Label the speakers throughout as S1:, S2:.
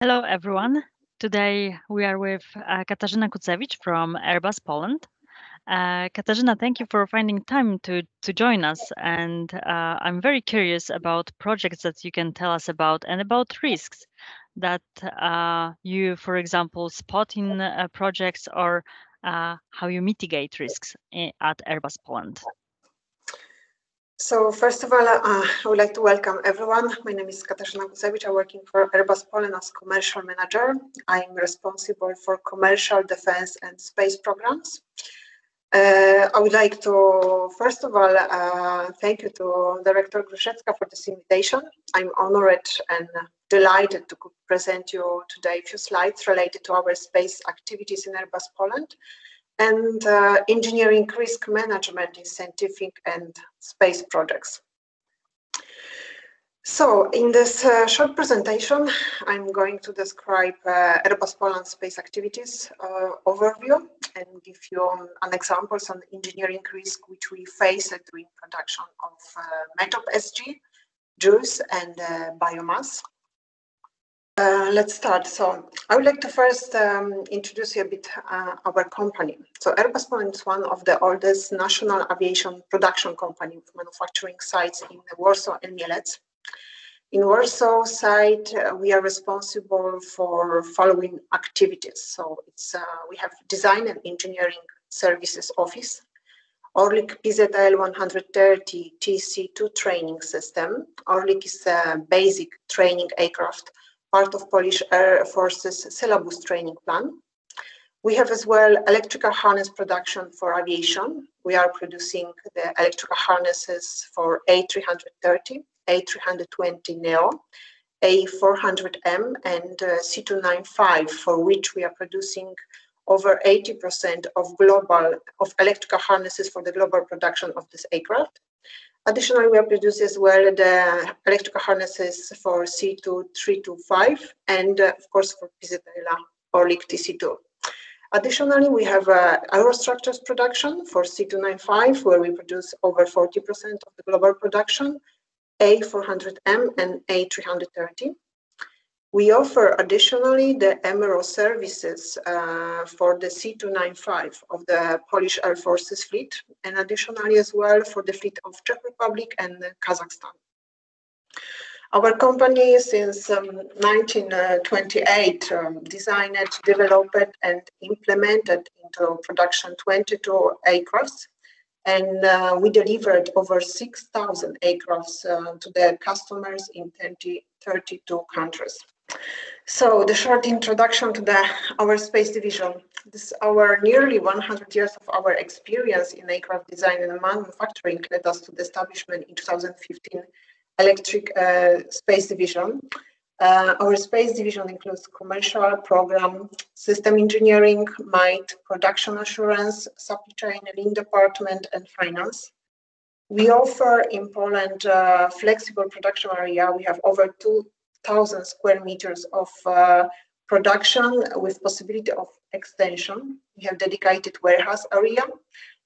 S1: Hello, everyone. Today we are with Katarzyna Kucewicz from Airbus Poland. Katarzyna, thank you for finding time to join us. And I'm very curious about projects that you can tell us about and about risks that you, for example, spot in projects or how you mitigate risks at Airbus Poland.
S2: So first of all, I would like to welcome everyone. My name is Katarzyna Kucewicz. I'm working for Airbus Poland as commercial manager. I'm responsible for commercial, defense, and space programs. I would like to, first of all, thank you to Director Gruszecka for this invitation. I'm honored and delighted to present you today a few slides related to our space activities in Airbus Poland and engineering risk management in scientific and space projects. So in this short presentation, I'm going to describe Airbus Poland space activities overview and give you an examples on engineering risk which we face during production of METOP SG, juice and biomass. Let's start. So I would like to first introduce you a bit our company. So Airbus Poland is one of the oldest national aviation production company with manufacturing sites in Warsaw and Mielec. In Warsaw site, we are responsible for following activities. So it's we have design and engineering services office, Orlik PZL 130 TC2 training system. Orlik is a basic training aircraft, part of Polish Air Force's syllabus training plan. We have as well electrical harness production for aviation. We are producing the electrical harnesses for A330, A320 Neo, A400M and C295, for which we are producing over 80% of electrical harnesses for the global production of this aircraft. Additionally, we are producing as well the electrical harnesses for C2325 and of course for PZL Orlik TC2. Additionally, we have aerostructures production for C295, where we produce over 40% of the global production, A400M and A330. We offer additionally the MRO services for the C295 of the Polish Air Force's fleet, and additionally as well for the fleet of Czech Republic and Kazakhstan. Our company since 1928 designed, developed and implemented into production 22 aircrafts, and we delivered over 6,000 aircrafts to the customers in 32 countries. So the short introduction to our space division. This our nearly 100 years of our experience in aircraft design and manufacturing led us to the establishment in 2015 Electric Space Division. Our space division includes commercial program, system engineering, MIT, production assurance, supply chain, lean department, and finance. We offer in Poland flexible production area. We have over 2,000 square meters of production with possibility of extension. We have dedicated warehouse area,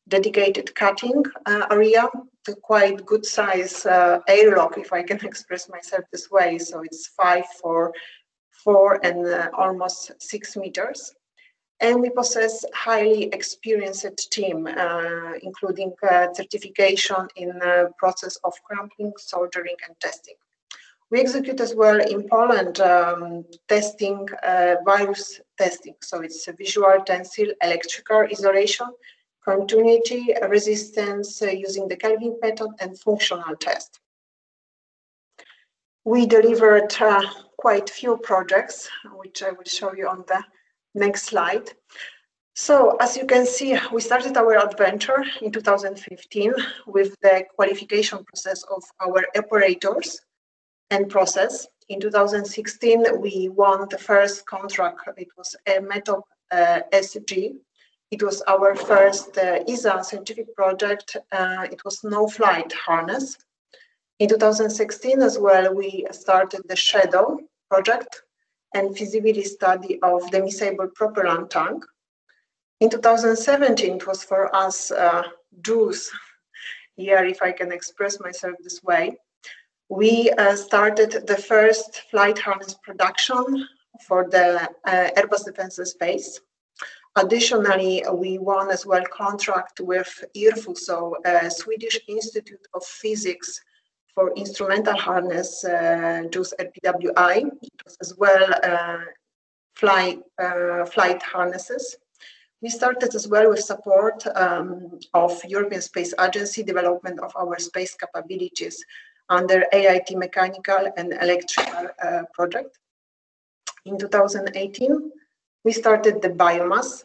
S2: dedicated cutting area, the quite good size airlock, if I can express myself this way. So it's 5 for 4 and almost 6 meters. And we possess highly experienced team, including certification in the process of cramping, soldering, and testing. We execute as well in Poland testing, virus testing. So it's a visual, tensile, electrical isolation, continuity, resistance using the Kelvin method, and functional test. We delivered quite few projects, which I will show you on the next slide. So as you can see, we started our adventure in 2015 with the qualification process of our operators and process. In 2016, we won the first contract. It was a METOP SG. It was our first ESA scientific project. It was no flight harness. In 2016 as well, we started the Shadow project and feasibility study of the miscible propellant tank. In 2017, it was for us juice year, if I can express myself this way. We started the first flight harness production for the Airbus Defence and Space. Additionally, we won as well contract with IRFU, so Swedish Institute of Physics, for instrumental harness, JUICE RPWI. It was as well flight harnesses. We started as well with support of European Space Agency development of our space capabilities under AIT mechanical and electrical project. In 2018, we started the biomass,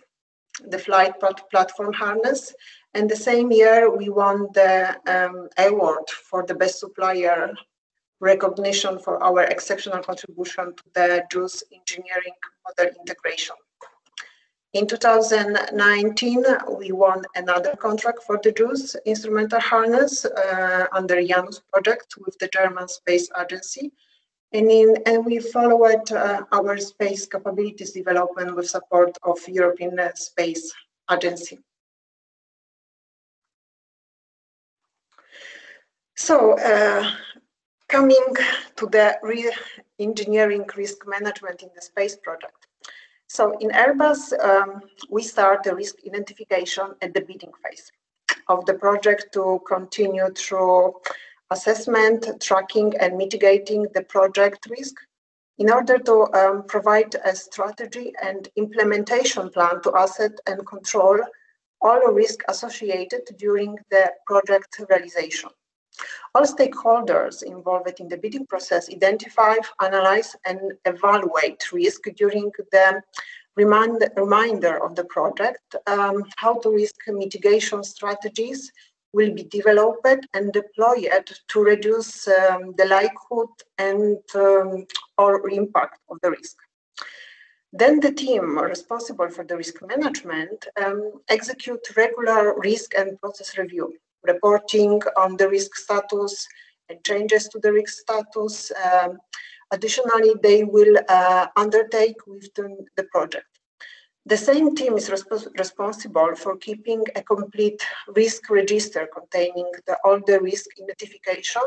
S2: the flight platform harness, and the same year we won the award for the best supplier recognition for our exceptional contribution to the JUICE engineering model integration. In 2019, we won another contract for the JUICE instrumental harness under Janus project with the German Space Agency. And we followed our space capabilities development with support of European Space Agency. So, coming to the re-engineering risk management in the space project. So in Airbus, we start the risk identification at the bidding phase of the project to continue through assessment, tracking, and mitigating the project risk in order to provide a strategy and implementation plan to assess and control all risk associated during the project realization. All stakeholders involved in the bidding process identify, analyze, and evaluate risk during the remainder of the project, how the risk mitigation strategies will be developed and deployed to reduce the likelihood and or impact of the risk. Then the team responsible for the risk management execute regular risk and process review, reporting on the risk status and changes to the risk status. Additionally, they will undertake with the project. The same team is responsible for keeping a complete risk register containing all the risk identification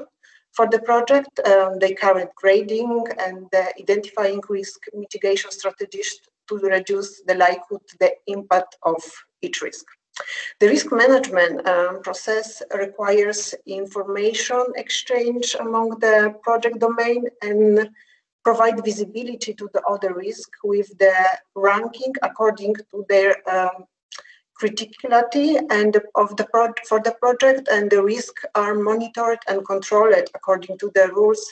S2: for the project, the current grading, and identifying risk mitigation strategies to reduce the likelihood, the impact of each risk. The risk management process requires information exchange among the project domain and provide visibility to the other risk with the ranking according to their criticality and for the project, and the risk are monitored and controlled according to the rules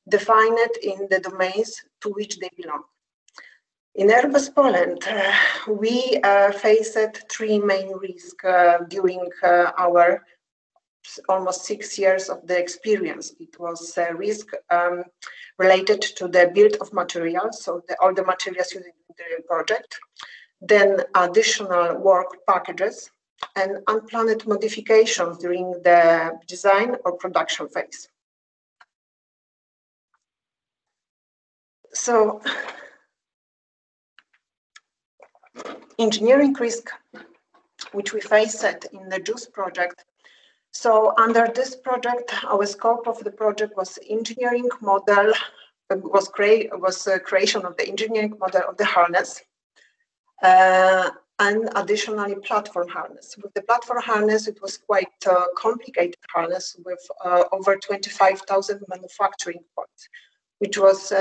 S2: defined in the domains to which they belong. In Airbus Poland, we faced three main risks during our almost 6 years of the experience. It was a risk related to the build of materials, so all the materials used in the project, then additional work packages, and unplanned modifications during the design or production phase. So, engineering risk, which we faced in the JUICE project. So under this project, our scope of the project was engineering model, creation of the engineering model of the harness, and additionally platform harness. With the platform harness, it was quite a complicated harness with over 25,000 manufacturing points, which was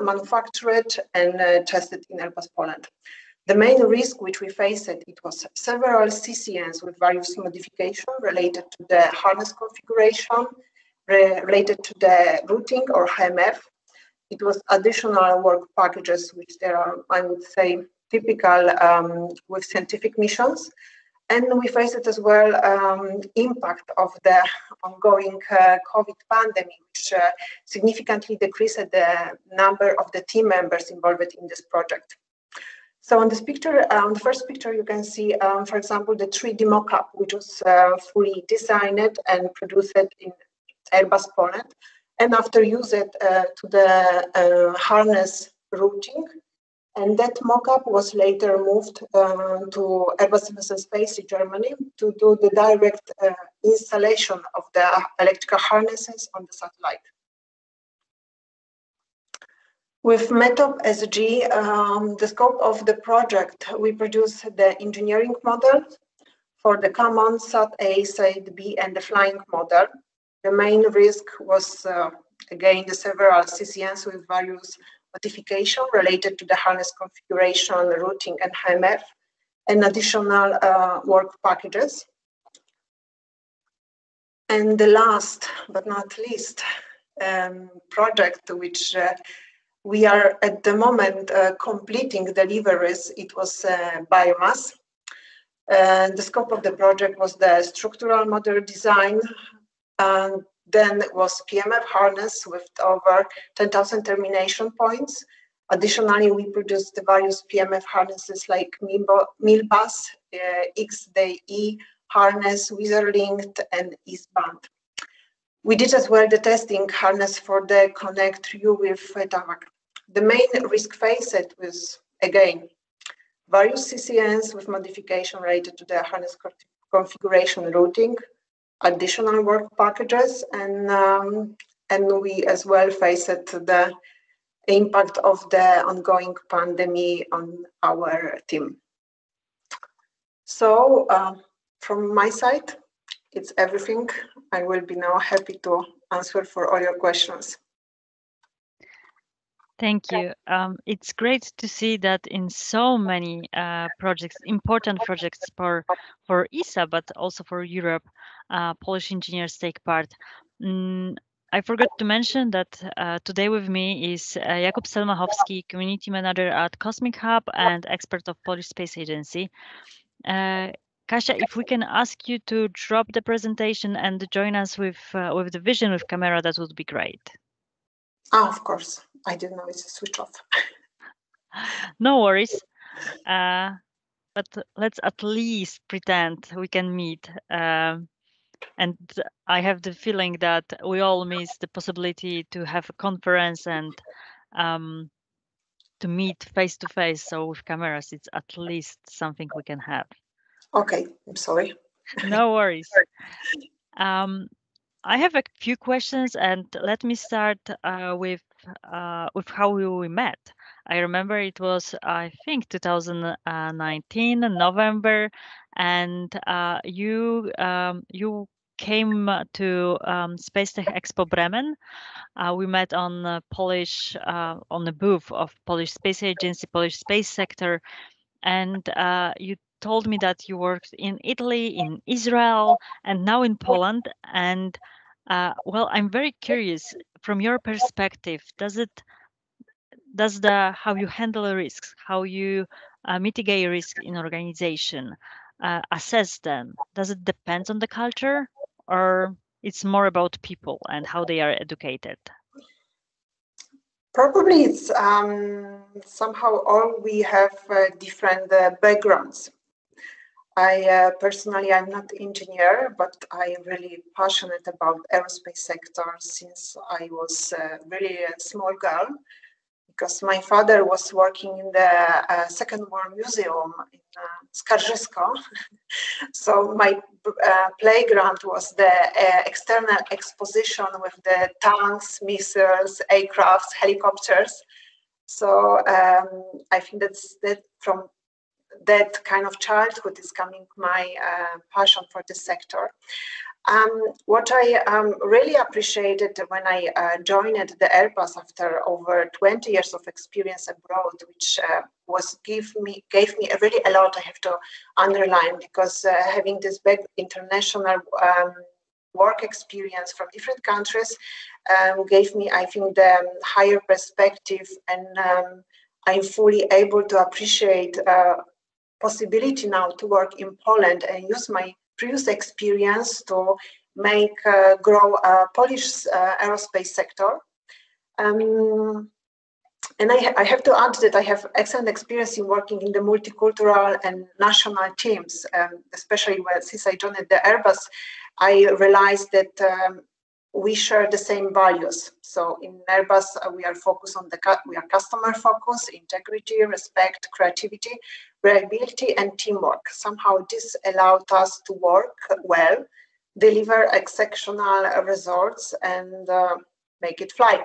S2: manufactured and tested in Airbus Poland. The main risk which we faced, it was several CCNs with various modifications related to the harness configuration, related to the routing or HMF. It was additional work packages, which there are, I would say, typical with scientific missions. And we faced it as well impact of the ongoing COVID pandemic, which significantly decreased the number of the team members involved in this project. So on this picture, on the first picture, you can see, for example, the 3D mockup, which was fully designed and produced in Airbus Poland, and after use it to the harness routing. And that mockup was later moved to Airbus Defence and Space in Germany to do the direct installation of the electrical harnesses on the satellite. With METOP SG, the scope of the project, we produce the engineering model for the common SAT-A, SAT-B, and the flying model. The main risk was, again, the several CCNs with various modifications related to the harness configuration, routing, and HMF, and additional work packages. And the last but not least project, which we are at the moment completing deliveries, it was biomass. The scope of the project was the structural model design, and then it was PMF harness with over 10,000 termination points. Additionally, we produced the various PMF harnesses like Milbus, XDE harness, Wizard-linked, and Eastbound. We did as well the testing harness for the Connect-U with TAMAC. The main risk faced was, again, various CCNs with modification related to the harness configuration routing, additional work packages, and we as well faced the impact of the ongoing pandemic on our team. So from my side, it's everything. I will be now happy to answer for all your questions.
S1: Thank you. It's great to see that in so many projects, important projects for ESA, but also for Europe, Polish engineers take part. I forgot to mention that today with me is Jakub Selmachowski, Community Manager at Cosmic Hub and expert of Polish Space Agency. Kasia, if we can ask you to drop the presentation and join us with the vision with camera, that would be great.
S2: Oh, of course. I didn't know it's a switch off.
S1: No worries. But let's at least pretend we can meet. And I have the feeling that we all miss the possibility to have a conference and to meet face to face. So with cameras, it's at least something we can have.
S2: Okay, I'm sorry.
S1: No worries. I have a few questions, and let me start with how we met. I remember it was, I think, 2019 November, and you came to Space Tech Expo Bremen. We met on Polish on the booth of Polish Space Agency, Polish Space Sector, and you told me that you worked in Italy, in Israel, and now in Poland. And well, I'm very curious from your perspective. How you handle risks, how you mitigate risks in organization, assess them? Does it depend on the culture, or it's more about people and how they are educated?
S2: Probably it's somehow all we have different backgrounds. I personally, I'm not an engineer, but I'm really passionate about aerospace sector since I was really a small girl, because my father was working in the Second War Museum in Skarżysko. So my playground was the external exposition with the tanks, missiles, aircrafts, helicopters. So I think that from that kind of childhood is coming my passion for the sector. What I really appreciated when I joined the Airbus after over 20 years of experience abroad, which gave me really a lot, I have to underline, because having this big international work experience from different countries gave me, I think, the higher perspective, and I'm fully able to appreciate possibility now to work in Poland and use my previous experience to make grow a Polish aerospace sector. And I have to add that I have excellent experience in working in the multicultural and national teams, especially since I joined the Airbus, I realized that we share the same values. So in Airbus, we are focused on we are customer focused, integrity, respect, creativity, reliability, and teamwork. Somehow this allowed us to work well, deliver exceptional results, and make it fly.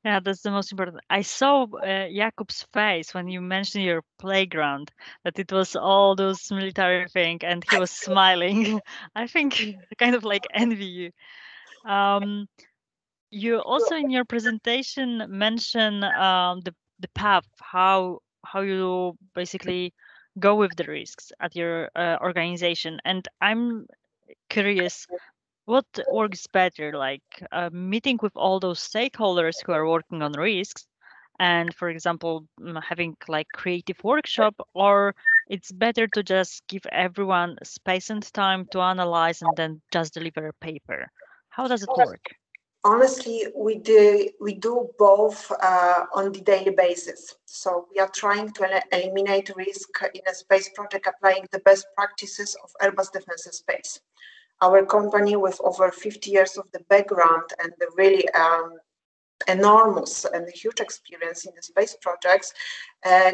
S1: Yeah, that's the most important. I saw Jakub's face when you mentioned your playground, that it was all those military thing, and he was smiling. I think kind of like envy you. Um, you also in your presentation mention the path, how you basically go with the risks at your organization, and I'm curious what works better, like meeting with all those stakeholders who are working on risks, and for example, having like creative workshop, or it's better to just give everyone space and time to analyze and then just deliver a paper? How does it work?
S2: Honestly, we do both on the daily basis. So we are trying to eliminate risk in a space project, applying the best practices of Airbus Defence and Space. Our company, with over 50 years of the background and the really enormous and huge experience in the space projects,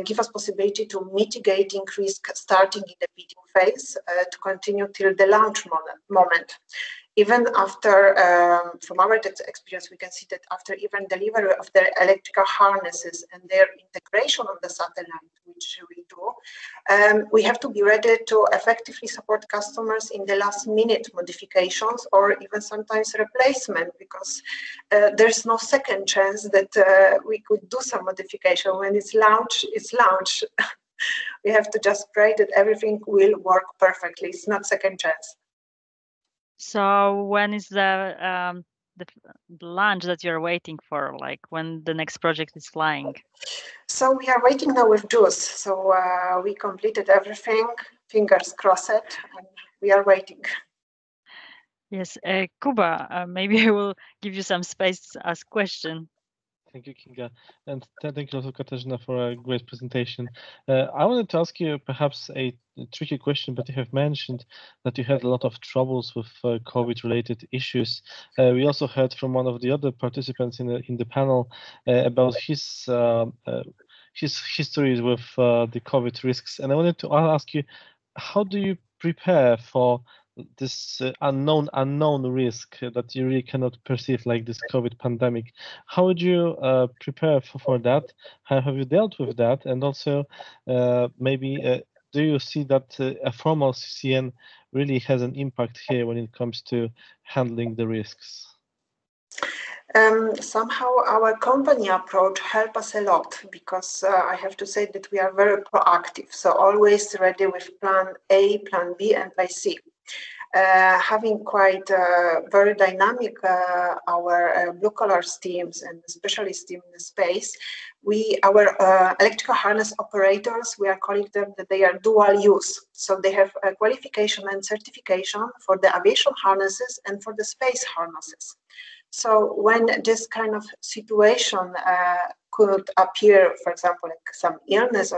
S2: give us possibility to mitigating risk starting in the bidding phase to continue till the launch moment. Even after, from our experience, we can see that after even delivery of the electrical harnesses and their integration on the satellite, which we do, we have to be ready to effectively support customers in the last minute modifications or even sometimes replacement, because there's no second chance that we could do some modification. When it's launched, it's launched. We have to just pray that everything will work perfectly. It's not second chance.
S1: So when is the launch that you're waiting for, like when the next project is flying?
S2: So we are waiting now with JUICE. So we completed everything, fingers crossed, and we are waiting.
S1: Yes, Kuba, maybe I will give you some space to ask question.
S3: Thank you, Kinga. And thank you also, Katarzyna, for a great presentation. I wanted to ask you perhaps a tricky question, but you have mentioned that you had a lot of troubles with COVID-related issues. We also heard from one of the other participants in the panel about his histories with the COVID risks. And I wanted to ask you, how do you prepare for this unknown risk that you really cannot perceive, like this COVID pandemic? How would you prepare for that? How have you dealt with that? And also, maybe do you see that a formal CCN really has an impact here when it comes to handling the risks?
S2: Somehow our company approach help us a lot, because I have to say that we are very proactive. So always ready with plan A, plan B, and plan C. Having quite very dynamic our blue collars teams and specialist team in the space, our electrical harness operators, we are calling them that they are dual use. So they have a qualification and certification for the aviation harnesses and for the space harnesses. So when this kind of situation could appear, for example, like some illness,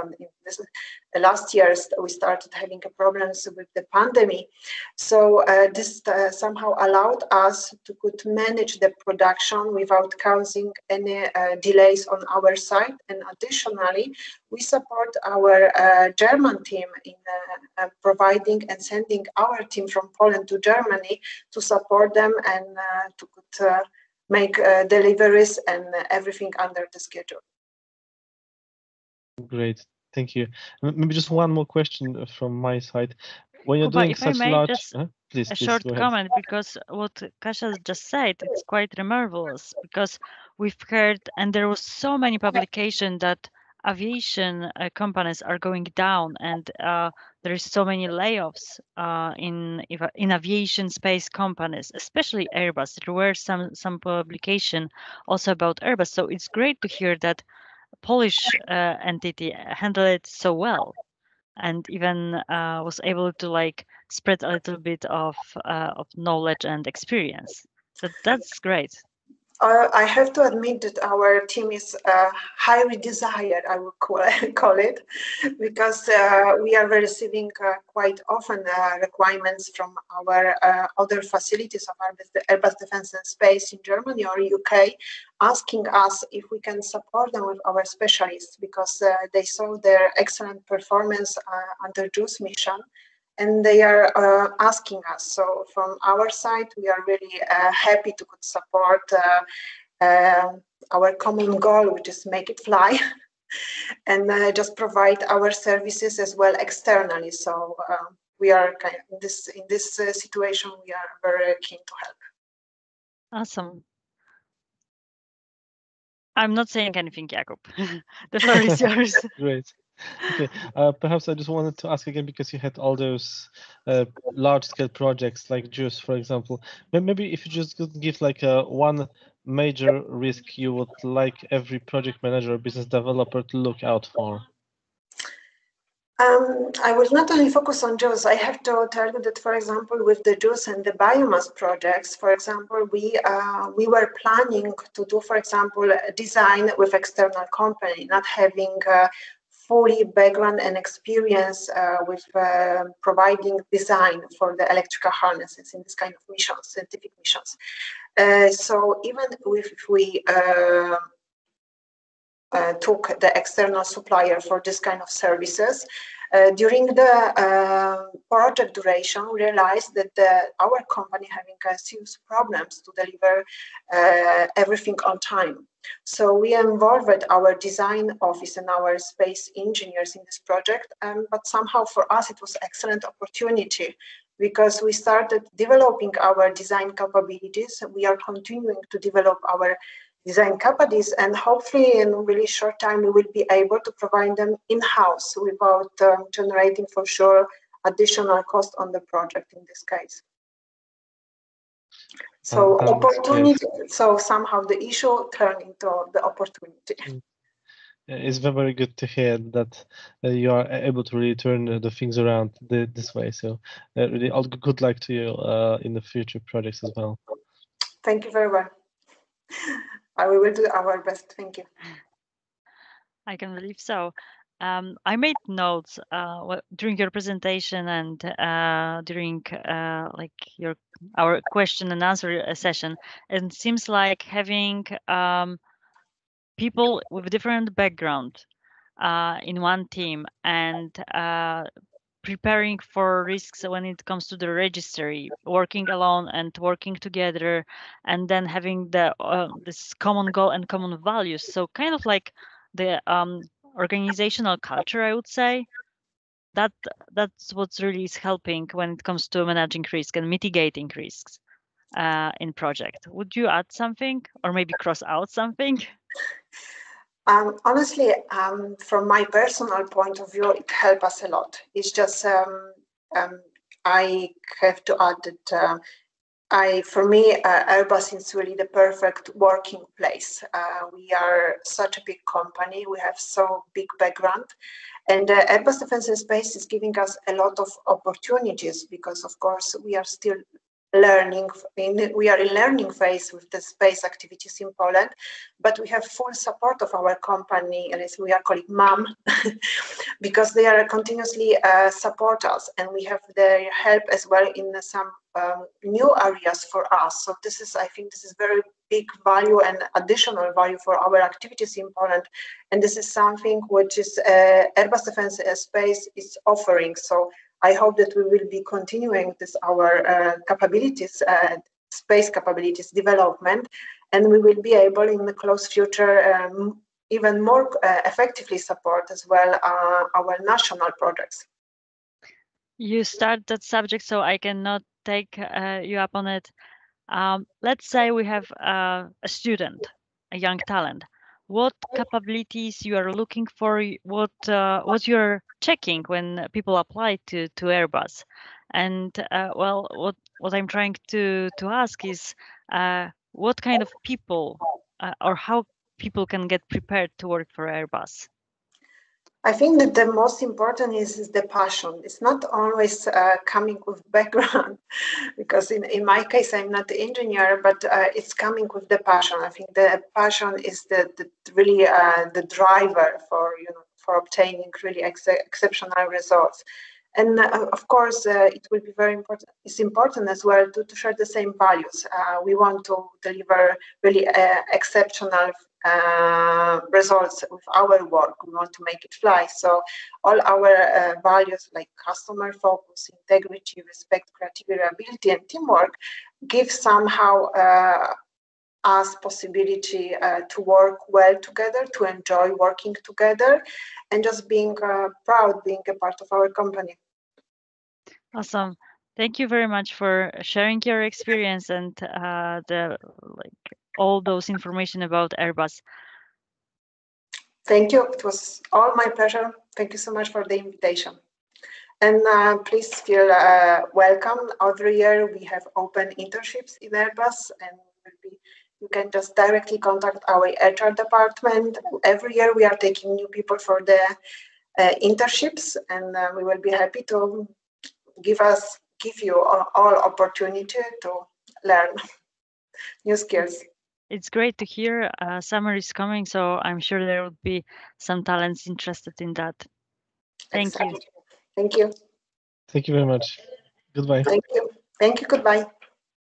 S2: last year we started having problems with the pandemic. So this somehow allowed us to could manage the production without causing any delays on our side. And additionally, we support our German team in providing and sending our team from Poland to Germany to support them and to could make deliveries and everything under the schedule.
S3: Great, thank you. Maybe just one more question from my side. When you're
S1: Kuba,
S3: doing
S1: if I
S3: such
S1: may,
S3: large,
S1: just
S3: please,
S1: a short
S3: go ahead.
S1: comment, because what Kasia just said, it's quite remarkable, because we've heard, and there was so many publication that aviation companies are going down, and there is so many layoffs in aviation space companies, especially Airbus. There were some publication also about Airbus, so it's great to hear that Polish entity handled it so well, and even was able to like spread a little bit of knowledge and experience. So that's great.
S2: I have to admit that our team is highly desired, I would call it, because we are receiving quite often requirements from our other facilities of Airbus Defence and Space in Germany or UK, asking us if we can support them with our specialists, because they saw their excellent performance under JUICE mission, and they are asking us. So from our side, we are really happy to support our common goal, which is make it fly, and just provide our services as well externally. So we are in this situation. We are very keen to help.
S1: Awesome. I'm not saying anything, Jakub. The floor is yours.
S3: Great. Okay, perhaps I just wanted to ask again, because you had all those large-scale projects like JUICE, for example. Maybe if you just could give like one major risk you would like every project manager or business developer to look out for.
S2: I will not only focus on JUICE. I have to tell you that, for example, with the JUICE and the biomass projects, for example, we were planning to do, for example, a design with external company, not having fully background and experience with providing design for the electrical harnesses in this kind of missions, scientific missions. So even if we took the external supplier for this kind of services, during the project duration, we realized that our company having serious problems to deliver everything on time. So we involved our design office and our space engineers in this project, but somehow for us it was an excellent opportunity, because we started developing our design capabilities. We are continuing to develop our design capabilities, and hopefully in a really short time we will be able to provide them in-house without generating for sure additional cost on the project in this case. So opportunity. So somehow the issue turned into the opportunity.
S3: It's very good to hear that you are able to really turn the things around this way. So really all good luck to you in the future projects as well.
S2: Thank you very much. We will do our best. Thank you.
S1: I can believe so. I made notes during your presentation and during like our question and answer session. And it seems like having people with different background in one team and preparing for risks when it comes to the registry, working alone and working together, and then having the this common goal and common values. So kind of like the organizational culture, I would say. That's what's really is helping when it comes to managing risk and mitigating risks in project. Would you add something, or maybe cross out something?
S2: Honestly, from my personal point of view, it helped us a lot. It's just I have to add that for me, Airbus is really the perfect working place. We are such a big company. We have so big background, and Airbus Defence and Space is giving us a lot of opportunities, because, of course, we are still learning. We are in learning phase with the space activities in Poland, but we have full support of our company, and as we are calling MAM, because they are continuously support us, and we have their help as well in some new areas for us. So this is, I think, this is very big value and additional value for our activities in Poland, and this is something which is Airbus Defence and Space is offering. So I hope that we will be continuing this our capabilities, space capabilities development, and we will be able in the close future even more effectively support as well our national projects.
S1: You start that subject, so I cannot take you up on it. Let's say we have a student, a young talent. What capabilities you are looking for? What you're checking when people apply to Airbus? And well, what I'm trying to ask is what kind of people or how people can get prepared to work for Airbus?
S2: I think that the most important is the passion. It's not always coming with background, because in my case, I'm not the engineer, but it's coming with the passion. I think the passion is the really the driver for obtaining really exceptional results. And of course, it will be very important. It's important as well to share the same values. We want to deliver really exceptional results with our work. We want to make it fly. So all our values like customer focus, integrity, respect, creativity, ability, and teamwork give somehow us possibility to work well together, to enjoy working together, and just being proud being a part of our company.
S1: Awesome. Thank you very much for sharing your experience and all those information about Airbus.
S2: Thank you. It was all my pleasure. Thank you so much for the invitation. And please feel welcome. Every year we have open internships in Airbus, and you can just directly contact our HR department. Every year we are taking new people for the internships, and we will be happy to give you all opportunity to learn new skills.
S1: It's great to hear. Summer is coming, so I'm sure there will be some talents interested in that. Thank you.
S2: Thank you.
S3: Thank you very much. Goodbye.
S2: Thank you. Thank you. Goodbye.